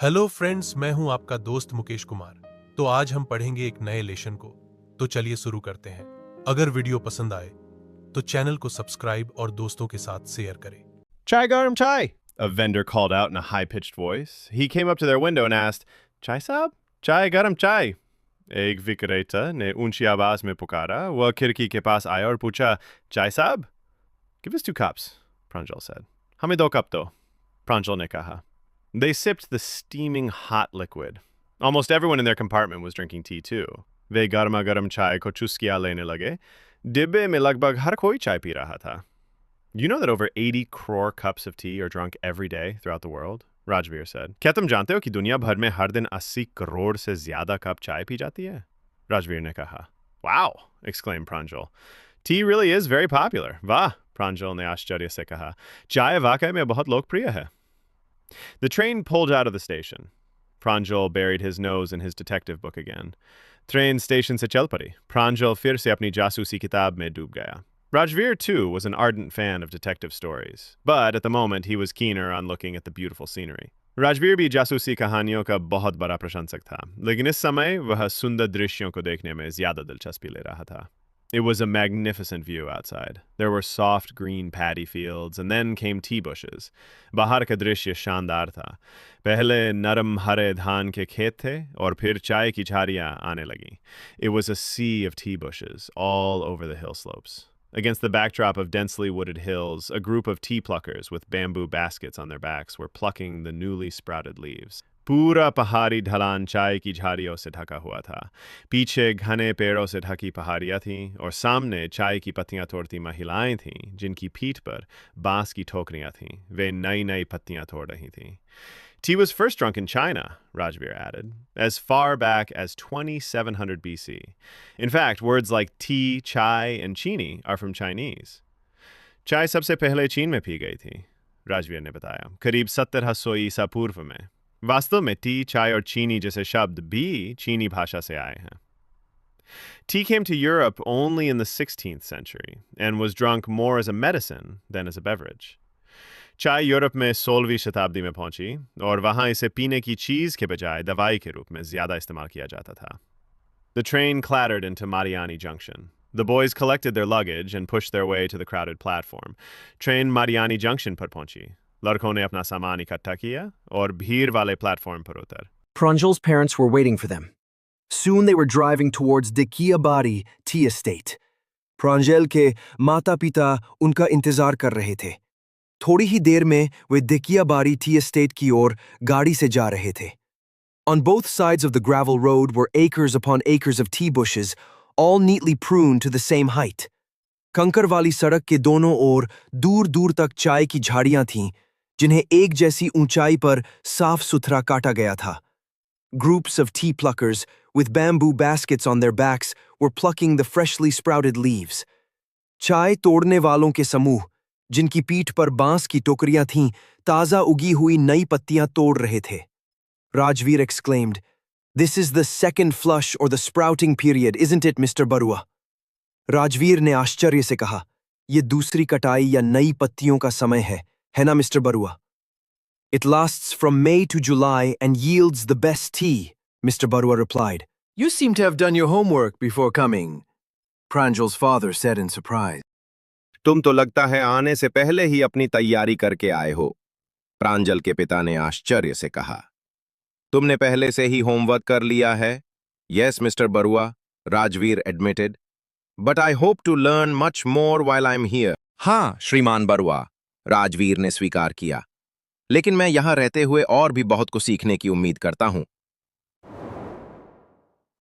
Hello friends, मैं हूं आपका दोस्त मुकेश कुमार। तो आज हम पढ़ेंगे एक नए लेसन को। तो चलिए शुरू करते हैं। अगर वीडियो पसंद आए तो चैनल को सब्सक्राइब और दोस्तों के साथ शेयर करें। Chai garam chai, a vendor called out in a high-pitched voice. He came up to their window and asked, Chai saab? Chai garam chai. एक विक्रेता ने ऊंची आवाज में पुकारा। वह खिड़की के पास आया और पूछा, चाय साहब? Give us 2 cups, Pranjal said. हमें 2 कप दो, Pranjal ने कहा. They sipped the steaming hot liquid. Almost everyone in their compartment was drinking tea too. वे गर्मा गर्म चाय को चुस्कियां लेने लगे। डिब्बे में लगभग हर कोई चाय पी रहा था. You know that over 80 crore cups of tea are drunk every day throughout the world? Rajveer said. क्या तुम जानते हो कि दुनिया भर में हर दिन 80 करोड़ से ज्यादा कप चाय पी जाती है? Rajveer ने कहा. Wow, exclaimed Pranjal. Tea really is very popular. वाह, Pranjal ने आश्चर्य से कहा. चाय वाकई में बहुत लोकप्रिय है. The train pulled out of the station. Pranjal buried his nose in his detective book again. Train station से चल पड़ी. Pranjal फिर से अपनी जासूसी किताब में डूब गया. Rajveer, too, was an ardent fan of detective stories, but at the moment he was keener on looking at the beautiful scenery. Rajveer भी जासूसी कहानियों का बहुत बड़ा प्रशंसक था, लेकिन इस समय वह सुंदर दृश्यों को देखने में ज्यादा दिलचस्पी ले रहा था. It was a magnificent view outside. There were soft green paddy fields, and then came tea bushes. बाहर का दृश्य शानदार था. पहले नरम हरे धान के खेत थे, और फिर चाय की झाड़ियां आने लगीं. It was a sea of tea bushes all over the hill slopes. Against the backdrop of densely wooded hills, a group of tea pluckers with bamboo baskets on their backs were plucking the newly sprouted leaves. पूरा पहाड़ी ढलान चाय की झाड़ियों से ढका हुआ था. पीछे घने पेड़ों से ढकी पहाड़ियां थीं, और सामने चाय की पत्तियां तोड़ती महिलाएं थीं, जिनकी पीठ पर बांस की टोकरियां थीं. वे नई नई पत्तियां तोड़ रही थीं. Tea was first drunk in China, Rajveer added, as far back as 2700 BC. In fact, words like tea, chai, and chini are from Chinese. चाय सबसे पहले चीन में पी गई थी, राजवीर ने बताया, करीब 1700 ईसा पूर्व में. वास्तव में टी, चाय और चीनी जैसे शब्द भी चीनी भाषा से आए हैं. Tea came to Europe only in the 16th century and was drunk more as a medicine than as a beverage. चाय यूरोप में 16वीं शताब्दी में पहुंची, और वहां इसे पीने की चीज के बजाय दवाई के रूप में ज्यादा इस्तेमाल किया जाता था. The train clattered into Mariani Junction. The boys collected their luggage and pushed their way to the crowded platform. Train Mariani Junction पर पहुंची. लड़कों ने अपना सामान इकट्ठा किया और भीड़ वाले प्लेटफॉर्म पर उतर. Pranjal's parents were waiting for them. Soon they were driving towards Dikiabari tea estate. Pranjal के माता-पिता उनका इंतजार कर रहे थे. थोड़ी ही देर में वे दिकियाबारी टी एस्टेट की ओर गाड़ी से जा रहे थे. On both sides of the gravel road were acres upon acres of tea bushes, all neatly pruned to the same height. कंकर वाली सड़क के दोनों ओर दूर-दूर तक चाय की झाड़ियां थीं, जिन्हें एक जैसी ऊंचाई पर साफ-सुथरा काटा गया था. Groups of tea pluckers with bamboo baskets on their backs were plucking the freshly sprouted leaves. चाय तोड़ने वालों के समूह, जिनकी पीठ पर बांस की टोकरियां थीं, ताजा उगी हुई नई पत्तियां तोड़ रहे थे. Rajveer exclaimed, "This is the second flush or the sprouting period, isn't it, Mr. Barua?" Rajveer ने आश्चर्य से कहा, "ये दूसरी कटाई या नई पत्तियों का समय है ना, mister Barua?" "It lasts from May to July and yields the best tea," Mr. Barua replied. You seem to have done your homework before coming, Pranjal's father said in surprise. तुम तो लगता है आने से पहले ही अपनी तैयारी करके आए हो, प्रांजल के पिता ने आश्चर्य से कहा. तुमने पहले से ही होमवर्क कर लिया है? Yes, Mr. Barua, Rajveer admitted. But I hope to learn much more while I'm here. हाँ, श्रीमान बरुआ, राजवीर ने स्वीकार किया. लेकिन मैं यहां रहते हुए और भी बहुत कुछ सीखने की उम्मीद करता हूं.